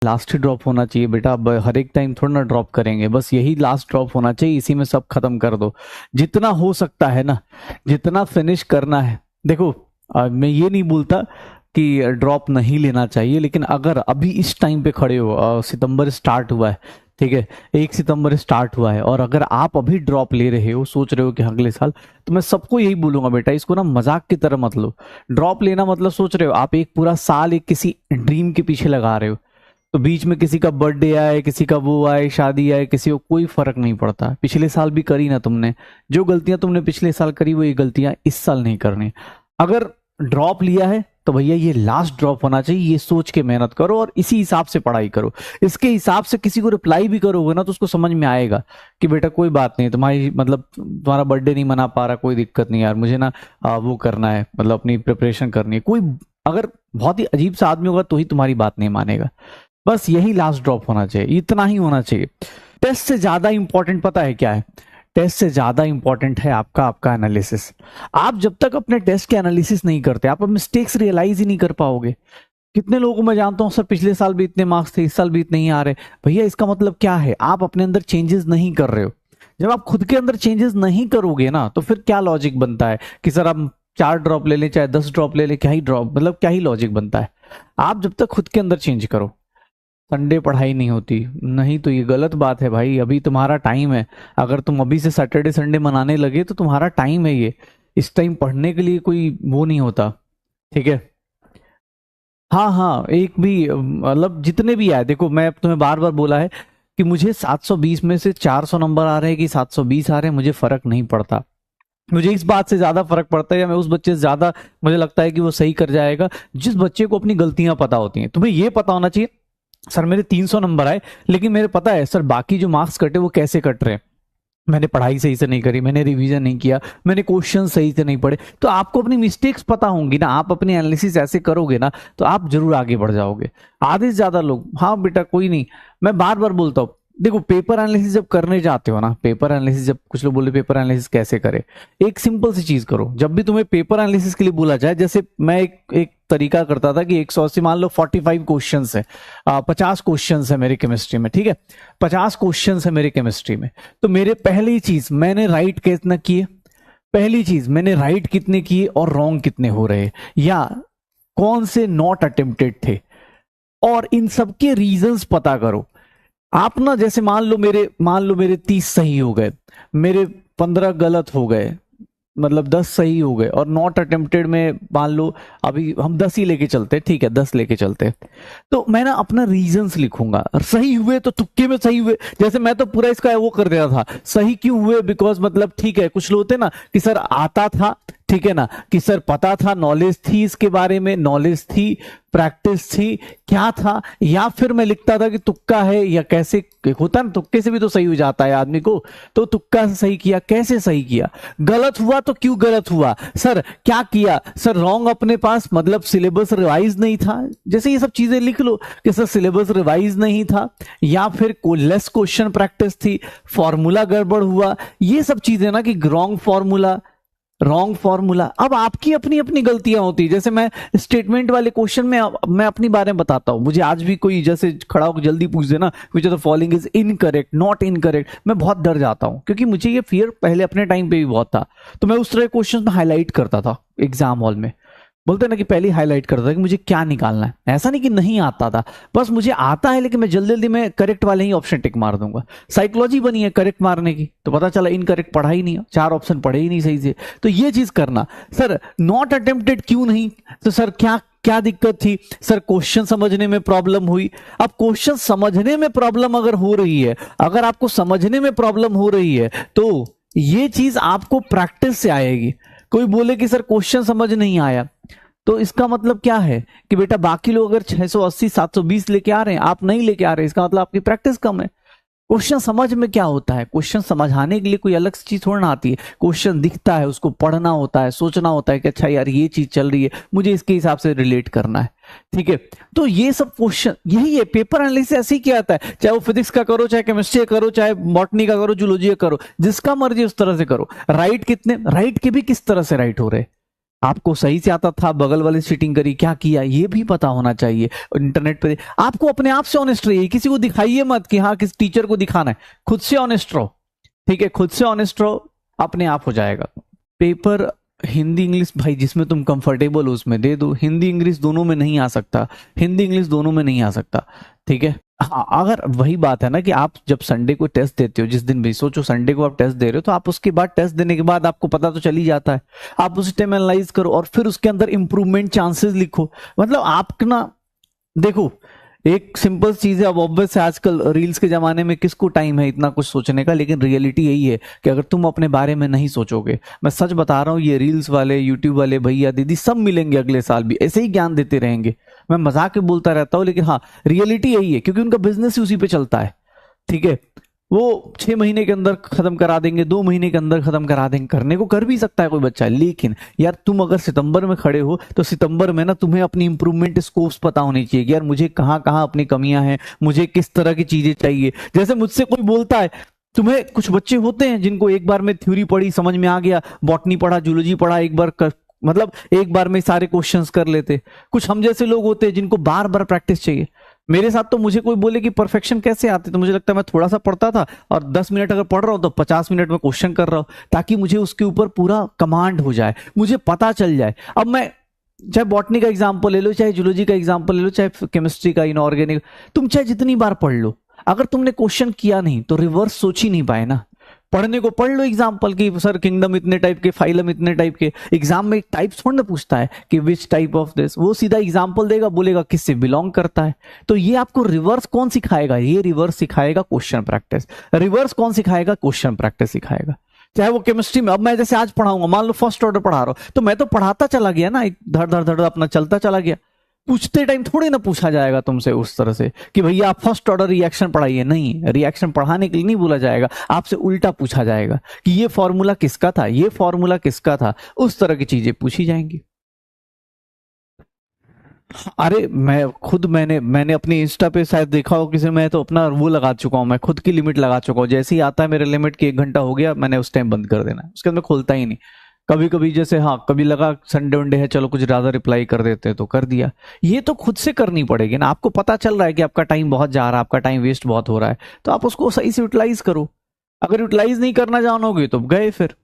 Last ही drop होना चाहिए बेटा, अब हर एक टाइम थोड़ा ना ड्रॉप करेंगे, बस यही लास्ट ड्रॉप होना चाहिए, इसी में सब खत्म कर दो जितना हो सकता है ना, जितना फिनिश करना है। देखो मैं ये नहीं बोलता कि ड्रॉप नहीं लेना चाहिए, लेकिन अगर अभी इस टाइम पे खड़े हो, सितंबर स्टार्ट हुआ है, ठीक है, 1 सितंबर स्टार्ट हुआ है, और अगर आप अभी ड्रॉप ले रहे हो, सोच रहे हो कि अगले साल, तो मैं सबको यही बोलूंगा बेटा, इसको ना मजाक की तरह मत लो। ड्रॉप लेना मतलब सोच रहे हो आप एक पूरा साल एक किसी ड्रीम के पीछे लगा रहे हो, तो बीच में किसी का बर्थडे आए, किसी का वो आए, शादी आए, किसी को कोई फर्क नहीं पड़ता। पिछले साल भी करी ना तुमने, जो गलतियां तुमने पिछले साल करी वो ये गलतियां इस साल नहीं करनी। अगर ड्रॉप लिया है तो भैया ये लास्ट ड्रॉप होना चाहिए, ये सोच के मेहनत करो और इसी हिसाब से पढ़ाई करो। इसके हिसाब से किसी को रिप्लाई भी करोगे ना तो उसको समझ में आएगा कि बेटा कोई बात नहीं, तुम्हारी मतलब तुम्हारा बर्थडे नहीं मना पा रहा, कोई दिक्कत नहीं यार, मुझे ना वो करना है, मतलब अपनी प्रिपरेशन करनी है। कोई अगर बहुत ही अजीब सा आदमी होगा तो ही तुम्हारी बात नहीं मानेगा। बस यही लास्ट ड्रॉप होना चाहिए, इतना ही होना चाहिए। टेस्ट से ज्यादा इंपॉर्टेंट पता है क्या है? टेस्ट से ज्यादा इंपॉर्टेंट है आपका एनालिसिस। आप जब तक अपने टेस्ट के एनालिसिस नहीं करते, आप मिस्टेक्स रियलाइज ही नहीं कर पाओगे। कितने लोगों को मैं जानता हूं, सर पिछले साल भी इतने मार्क्स थे, इस साल भी इतने ही आ रहे। भैया इसका मतलब क्या है? आप अपने अंदर चेंजेस नहीं कर रहे हो। जब आप खुद के अंदर चेंजेस नहीं करोगे ना, तो फिर क्या लॉजिक बनता है कि सर आप 4 ड्रॉप ले लें चाहे 10 ड्रॉप ले लें, क्या ही ड्रॉप, मतलब क्या ही लॉजिक बनता है? आप जब तक खुद के अंदर चेंज करो। संडे पढ़ाई नहीं होती नहीं, तो ये गलत बात है भाई। अभी तुम्हारा टाइम है, अगर तुम अभी से सैटरडे संडे मनाने लगे तो तुम्हारा टाइम है ये। इस टाइम पढ़ने के लिए कोई वो नहीं होता, ठीक है। हाँ हाँ, एक भी मतलब जितने भी आए, देखो मैं तुम्हें बार बार बोला है कि मुझे 720 में से 400 नंबर आ रहे हैं कि 720 आ रहे हैं, मुझे फर्क नहीं पड़ता। मुझे इस बात से ज्यादा फर्क पड़ता है, या मैं उस बच्चे से ज्यादा मुझे लगता है कि वो सही कर जाएगा जिस बच्चे को अपनी गलतियां पता होती हैं। तुम्हें ये पता होना चाहिए सर मेरे 300 नंबर आए, लेकिन मेरे पता है सर बाकी जो मार्क्स कटे वो कैसे कट रहे हैं। मैंने पढ़ाई सही से नहीं करी, मैंने रिवीजन नहीं किया, मैंने क्वेश्चन सही से नहीं पढ़े। तो आपको अपनी मिस्टेक्स पता होंगी ना, आप अपनी एनालिसिस ऐसे करोगे ना, तो आप जरूर आगे बढ़ जाओगे। आधे से ज्यादा लोग, हाँ बेटा कोई नहीं, मैं बार बार बोलता हूँ, देखो पेपर एनालिसिस जब करने जाते हो ना, पेपर एनालिसिस जब कुछ लोग बोले पेपर एनालिसिस कैसे करे, एक सिंपल सी चीज करो। जब भी तुम्हें पेपर एनालिसिस के लिए बोला जाए, जैसे मैं एक तरीका करता था कि 180 मान लो 45 क्वेश्चंस है, 50 क्वेश्चंस है मेरे केमिस्ट्री में, ठीक है, 50 क्वेश्चंस है मेरे केमिस्ट्री में। तो मेरे पहली चीज मैंने राइट कितना किए, पहली चीज मैंने राइट कितने किए और रॉन्ग कितने हो रहे, या कौन से नॉट अटेम्प्टेड थे, और इन सबके रीजंस पता करो। आप ना जैसे मान लो मेरे 30 सही हो गए, मेरे 15 गलत हो गए, मतलब 10 सही हो गए, और नॉट अटेम्प्टेड में मान लो अभी हम 10 ही लेके चलते, ठीक है 10 लेके चलते, तो मैं ना अपना रीजंस लिखूंगा। सही हुए तो तुक्के में सही हुए, जैसे मैं तो पूरा इसका वो कर देता था, सही क्यों हुए, बिकॉज मतलब ठीक है कुछ लोग होते ना कि सर आता था, ठीक है ना, कि सर पता था, नॉलेज थी इसके बारे में, नॉलेज थी, प्रैक्टिस थी, क्या था, या फिर मैं लिखता था कि तुक्का है, या कैसे होता ना, तुक्के से भी तो सही हो जाता है आदमी को, तो तुक्का से सही किया, कैसे सही किया, गलत हुआ तो क्यों गलत हुआ, सर क्या किया, सर रॉन्ग अपने पास मतलब सिलेबस रिवाइज नहीं था, जैसे ये सब चीजें लिख लो कि सर सिलेबस रिवाइज नहीं था, या फिर लेस क्वेश्चन प्रैक्टिस थी, फॉर्मूला गड़बड़ हुआ, ये सब चीजें ना कि रॉन्ग फॉर्मूला। अब आपकी अपनी अपनी गलतियां होती, जैसे मैं स्टेटमेंट वाले क्वेश्चन में मैं अपनी बारे में बताता हूं, मुझे आज भी कोई जैसे खड़ा होकर जल्दी पूछ देना which of the following is incorrect, not incorrect, मैं बहुत डर जाता हूं, क्योंकि मुझे ये फियर पहले अपने टाइम पे भी बहुत था। तो मैं उस तरह क्वेश्चन में हाईलाइट करता था एग्जाम हॉल में, बोलते ना कि पहले हाईलाइट करता था कि मुझे क्या निकालना है। ऐसा नहीं कि नहीं आता था, बस मुझे आता है, लेकिन मैं जल्दी जल्दी में करेक्ट वाले ही ऑप्शन टिक मार दूंगा। साइकोलॉजी बनी है करेक्ट मारने की, तो पता चला इनकरेक्ट पढ़ा ही नहीं, 4 ऑप्शन पढ़े ही नहीं सही से। तो ये चीज करना। सर नॉट अटेम्प्टेड क्यों नहीं, तो सर क्या दिक्कत थी, सर क्वेश्चन समझने में प्रॉब्लम हुई। अब क्वेश्चन समझने में प्रॉब्लम अगर हो रही है, अगर आपको समझने में प्रॉब्लम हो रही है, तो ये चीज आपको प्रैक्टिस से आएगी। कोई बोले कि सर क्वेश्चन समझ नहीं आया, तो इसका मतलब क्या है कि बेटा बाकी लोग अगर 680 720 लेके आ रहे हैं, आप नहीं लेके आ रहे, इसका मतलब आपकी प्रैक्टिस कम है। क्वेश्चन समझ में क्या होता है, क्वेश्चन समझाने के लिए कोई अलग चीज थोड़ा ना आती है। क्वेश्चन दिखता है, उसको पढ़ना होता है, सोचना होता है कि अच्छा यार ये चीज चल रही है, मुझे इसके हिसाब से रिलेट करना है, ठीक है। तो ये सब क्वेश्चन यही है, पेपर एनालिसिस ऐसे ही किया जाता है, चाहे वो फिजिक्स का करो, चाहे केमिस्ट्री का करो, चाहे बॉटनी का करो, जूलॉजी का करो, जिसका मर्जी उस तरह से करो। राइट के भी किस तरह से राइट हो रहे, आपको सही से आता था, बगल वाले चीटिंग करी, क्या किया ये भी पता होना चाहिए। इंटरनेट पे आपको अपने आप से ऑनेस्ट रहिए, किसी को दिखाइए मत कि हाँ किस टीचर को दिखाना है, खुद से ऑनेस्ट रहो, ठीक है, खुद से ऑनेस्ट रहो, अपने आप हो जाएगा। पेपर हिंदी इंग्लिश भाई जिसमें तुम कंफर्टेबल हो उसमें दे दो, हिंदी इंग्लिश दोनों में नहीं आ सकता, हिंदी इंग्लिश दोनों में नहीं आ सकता, ठीक है। हाँ, अगर वही बात है ना कि आप जब संडे को टेस्ट देते हो, जिस दिन भी सोचो संडे को आप टेस्ट दे रहे हो, तो आप उसके बाद टेस्ट देने के बाद आपको पता तो चल ही जाता है, आप उस टाइम एनालाइज करो और फिर उसके अंदर इंप्रूवमेंट चांसेस लिखो। मतलब आप ना देखो, एक सिंपल चीज है, अब ऑब्वियस है आजकल रील्स के जमाने में किसको टाइम है इतना कुछ सोचने का, लेकिन रियलिटी यही है कि अगर तुम अपने बारे में नहीं सोचोगे, मैं सच बता रहा हूं, ये रील्स वाले यूट्यूब वाले भैया दीदी सब मिलेंगे अगले साल भी ऐसे ही ज्ञान देते रहेंगे। मैं मजाक में बोलता रहता हूं, लेकिन हाँ रियलिटी यही है, क्योंकि उनका बिजनेस ही उसी पे चलता है, ठीक है। वो 6 महीने के अंदर खत्म करा देंगे, 2 महीने के अंदर खत्म करा देंगे, करने को कर भी सकता है कोई बच्चा, लेकिन यार तुम अगर सितंबर में खड़े हो तो सितंबर में ना तुम्हें अपनी इंप्रूवमेंट स्कोप्स पता होनी चाहिए कि यार मुझे कहाँ कहाँ अपनी कमियां हैं, मुझे किस तरह की चीजें चाहिए। जैसे मुझसे कोई बोलता है, तुम्हें कुछ बच्चे होते हैं जिनको एक बार में थ्योरी पढ़ी समझ में आ गया, बॉटनी पढ़ा, जूलॉजी पढ़ा, एक बार मतलब एक बार में सारे क्वेश्चंस कर लेते। कुछ हम जैसे लोग होते हैं जिनको बार बार प्रैक्टिस चाहिए। मेरे साथ तो मुझे कोई बोले कि परफेक्शन कैसे आती, तो मुझे लगता है मैं थोड़ा सा पढ़ता था और 10 मिनट अगर पढ़ रहा हूं तो 50 मिनट में क्वेश्चन कर रहा हूं, ताकि मुझे उसके ऊपर पूरा कमांड हो जाए, मुझे पता चल जाए। अब मैं चाहे बॉटनी का एग्जाम्पल ले लो, चाहे जूलॉजी का एग्जाम्पल ले लो, चाहे केमिस्ट्री का, इनऑर्गेनिक, तुम चाहे जितनी बार पढ़ लो, अगर तुमने क्वेश्चन किया नहीं तो रिवर्स सोच ही नहीं पाए ना। पढ़ने को पढ़ लो एग्जाम्पल की सर किंगडम इतने टाइप के, फाइलम इतने टाइप के, एग्जाम में टाइप थोड़ा ना पूछता है कि विच टाइप ऑफ दिस, वो सीधा एग्जाम्पल देगा, बोलेगा किससे बिलोंग करता है। तो ये आपको रिवर्स कौन सिखाएगा, ये रिवर्स सिखाएगा क्वेश्चन प्रैक्टिस। रिवर्स कौन सिखाएगा, क्वेश्चन प्रैक्टिस सिखाएगा। चाहे वो केमिस्ट्री में, अब मैं जैसे आज पढ़ाऊंगा, मान लो फर्स्ट ऑर्डर पढ़ा रहा हूं, तो मैं तो पढ़ाता चला गया ना, धड़ धड़ धड़ अपना चलता चला गया, पूछते टाइम थोड़ी ना पूछा जाएगा तुमसे उस तरह से कि भैया आप फर्स्ट ऑर्डर रिएक्शन पढ़ाइए, नहीं, रिएक्शन पढ़ाने के लिए नहीं बोला जाएगा, आपसे उल्टा पूछा जाएगा कि ये फॉर्मूला किसका था, ये फॉर्मूला किसका था, उस तरह की चीजें पूछी जाएंगी। अरे मैं खुद मैंने अपनी इंस्टा पे शायद देखा हो किसी, मैं तो अपना वो लगा चुका हूं, मैं खुद की लिमिट लगा चुका हूं, जैसे ही आता है मेरे लिमिट की 1 घंटा हो गया, मैंने उस टाइम बंद कर देना, उसके अंदर खोलता ही नहीं। कभी कभी जैसे हाँ कभी लगा संडे वनडे है, चलो कुछ ज्यादा रिप्लाई कर देते हैं तो कर दिया। ये तो खुद से करनी पड़ेगी ना, आपको पता चल रहा है कि आपका टाइम बहुत जा रहा है, आपका टाइम वेस्ट बहुत हो रहा है, तो आप उसको सही से यूटिलाइज करो। अगर यूटिलाइज नहीं करना जानोगे तो गए फिर।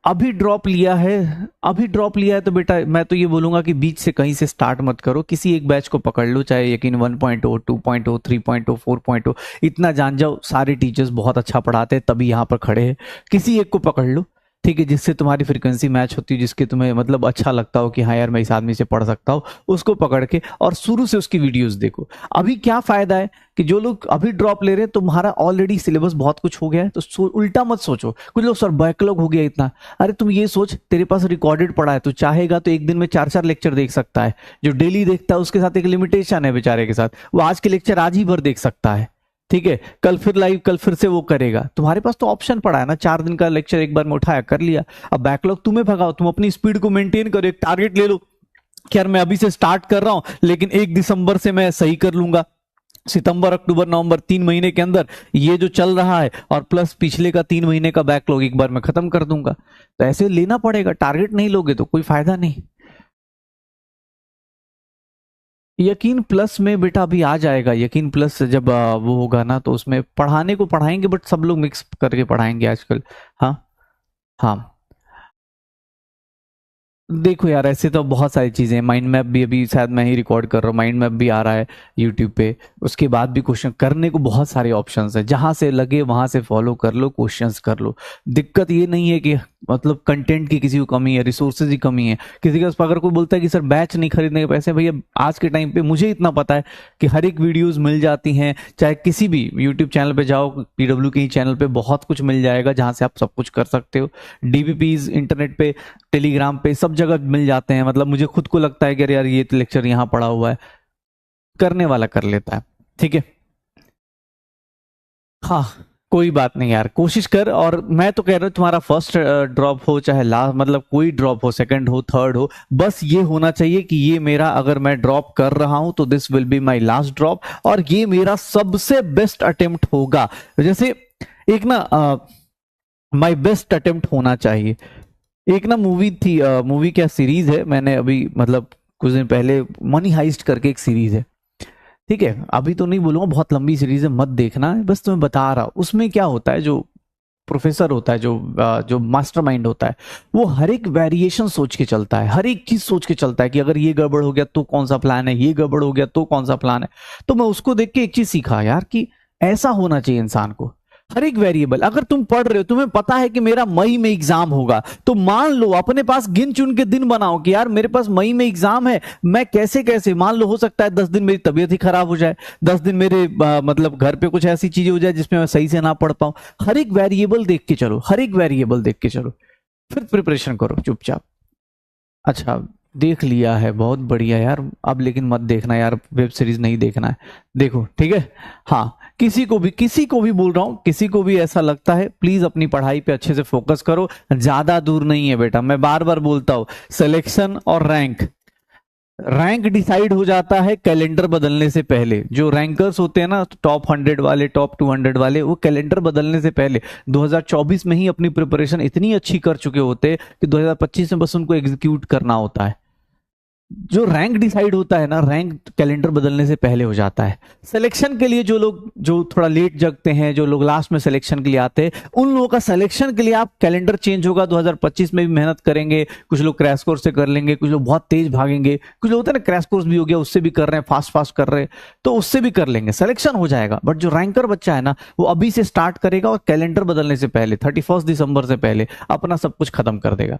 अभी ड्रॉप लिया है, अभी ड्रॉप लिया है तो बेटा मैं तो ये बोलूंगा कि बीच से कहीं से स्टार्ट मत करो, किसी एक बैच को पकड़ लो, चाहे यकीन 1.0, 2.0, 3.0, 4.0, इतना जान जाओ सारे टीचर्स बहुत अच्छा पढ़ाते हैं तभी यहाँ पर खड़े हैं, किसी एक को पकड़ लो, ठीक है, जिससे तुम्हारी फ्रीक्वेंसी मैच होती है, जिसके तुम्हें मतलब अच्छा लगता हो कि हाँ यार मैं इस आदमी से पढ़ सकता हूँ, उसको पकड़ के और शुरू से उसकी वीडियोस देखो। अभी क्या फायदा है कि जो लोग अभी ड्रॉप ले रहे हैं, तुम्हारा ऑलरेडी सिलेबस बहुत कुछ हो गया है, तो उल्टा मत सोचो। कुछ लोग सर बैकलॉग हो गया इतना, अरे तुम ये सोच तेरे पास रिकॉर्डेड पड़ा है, तो चाहेगा तो एक दिन में 4-4 लेक्चर देख सकता है। जो डेली देखता है उसके साथ एक लिमिटेशन है बेचारे के साथ, वो आज के लेक्चर आज ही भर देख सकता है, ठीक है, कल फिर लाइव, कल फिर से वो करेगा। तुम्हारे पास तो ऑप्शन पड़ा है ना, 4 दिन का लेक्चर एक बार में उठाया कर लिया। अब बैकलॉग तुम्हें भगाओ, तुम अपनी स्पीड को मेंटेन करो, एक टारगेट ले लो कि यार मैं अभी से स्टार्ट कर रहा हूं, लेकिन 1 दिसंबर से मैं सही कर लूंगा, सितंबर अक्टूबर नवंबर 3 महीने के अंदर ये जो चल रहा है और प्लस पिछले का 3 महीने का बैकलॉग एक बार में खत्म कर दूंगा। तो ऐसे लेना पड़ेगा, टारगेट नहीं लोगे तो कोई फायदा नहीं। यकीन प्लस में बेटा अभी आ जाएगा, यकीन प्लस जब वो होगा ना तो उसमें पढ़ाने को पढ़ाएंगे, बट सब लोग मिक्स करके पढ़ाएंगे आजकल। हाँ हाँ देखो यार ऐसे तो बहुत सारी चीजें हैं, माइंड मैप भी अभी शायद मैं ही रिकॉर्ड कर रहा हूँ, माइंड मैप भी आ रहा है यूट्यूब पे, उसके बाद भी क्वेश्चन करने को बहुत सारे ऑप्शंस है, जहां से लगे वहां से फॉलो कर लो, क्वेश्चंस कर लो। दिक्कत ये नहीं है कि मतलब कंटेंट की किसी को कमी है, रिसोर्सेज की कमी है, किसी का अगर कोई बोलता है कि सर बैच नहीं खरीदने के पैसे, भैया आज के टाइम पे मुझे इतना पता है कि हर एक वीडियोज मिल जाती हैं, चाहे किसी भी यूट्यूब चैनल पे जाओ, पीडब्ल्यू के ही चैनल पे बहुत कुछ मिल जाएगा जहां से आप सब कुछ कर सकते हो। डीबीपीज इंटरनेट पे, टेलीग्राम पे, सब जगह मिल जाते हैं। मतलब मुझे खुद को लगता है कि यार ये लेक्चर यहाँ पड़ा हुआ है, करने वाला कर लेता है, ठीक है। हाँ कोई बात नहीं यार, कोशिश कर। और मैं तो कह रहा हूँ तुम्हारा फर्स्ट ड्रॉप हो चाहे लास्ट, मतलब कोई ड्रॉप हो, सेकंड हो, थर्ड हो, बस ये होना चाहिए कि ये मेरा, अगर मैं ड्रॉप कर रहा हूं तो this will be my last drop, और ये मेरा सबसे बेस्ट अटेम्प्ट होगा। जैसे एक ना माय बेस्ट अटेम्प्ट होना चाहिए, एक ना मूवी थी, मूवी क्या सीरीज है, मैंने अभी मतलब कुछ दिन पहले, मनी हाइस्ट करके एक सीरीज है, ठीक है, अभी तो नहीं बोलूंगा, बहुत लंबी सीरीज है, मत देखना, बस तुम्हें बता रहा हूं उसमें क्या होता है। जो प्रोफेसर होता है, जो मास्टरमाइंड होता है, वो हर एक वेरिएशन सोच के चलता है, हर एक चीज सोच के चलता है कि अगर ये गड़बड़ हो गया तो कौन सा प्लान है, ये गड़बड़ हो गया तो कौन सा प्लान है। तो मैं उसको देख के एक चीज सीखा यार कि ऐसा होना चाहिए इंसान को। हर एक वेरिएबल, अगर तुम पढ़ रहे हो, तुम्हें पता है कि मेरा मई में एग्जाम होगा, तो मान लो अपने पास गिन चुन के दिन बनाओ कि यार मेरे पास मई में एग्जाम है, मैं कैसे कैसे, मान लो हो सकता है 10 दिन मेरी तबीयत ही खराब हो जाए, 10 दिन मेरे मतलब घर पे कुछ ऐसी चीजें हो जाए जिसमें मैं सही से ना पढ़ पाऊं। हर एक वेरिएबल देख के चलो, हर एक वेरिएबल देख के चलो, फिर प्रिपरेशन करो चुपचाप। अच्छा, देख लिया है, बहुत बढ़िया यार, अब लेकिन मत देखना यार, वेब सीरीज नहीं देखना है, देखो ठीक है। हाँ, किसी को भी बोल रहा हूं, किसी को भी ऐसा लगता है, प्लीज अपनी पढ़ाई पे अच्छे से फोकस करो, ज्यादा दूर नहीं है बेटा, मैं बार बार बोलता हूं, सिलेक्शन और रैंक, रैंक डिसाइड हो जाता है कैलेंडर बदलने से पहले। जो रैंकर्स होते हैं ना, टॉप 100 वाले, टॉप 200 वाले, वो कैलेंडर बदलने से पहले 2024 में ही अपनी प्रिपरेशन इतनी अच्छी कर चुके होते हैं कि 2025 में बस उनको एग्जीक्यूट करना होता है। जो रैंक डिसाइड होता है ना, रैंक कैलेंडर बदलने से पहले हो जाता है। सिलेक्शन के लिए जो लोग जो थोड़ा लेट जगते हैं, जो लोग लास्ट में सिलेक्शन के लिए आते हैं, उन लोगों का सिलेक्शन के लिए आप कैलेंडर चेंज होगा, 2025 में भी मेहनत करेंगे, कुछ लोग क्रैश कोर्स से कर लेंगे, कुछ लोग बहुत तेज भागेंगे, कुछ लोग होते हैं ना क्रैश कोर्स भी हो गया उससे भी कर रहे हैं, फास्ट फास्ट कर रहे हैं, तो उससे भी कर लेंगे, सिलेक्शन हो जाएगा। बट जो रैंकर बच्चा है ना, वो अभी से स्टार्ट करेगा और कैलेंडर बदलने से पहले 31 दिसंबर से पहले अपना सब कुछ खत्म कर देगा।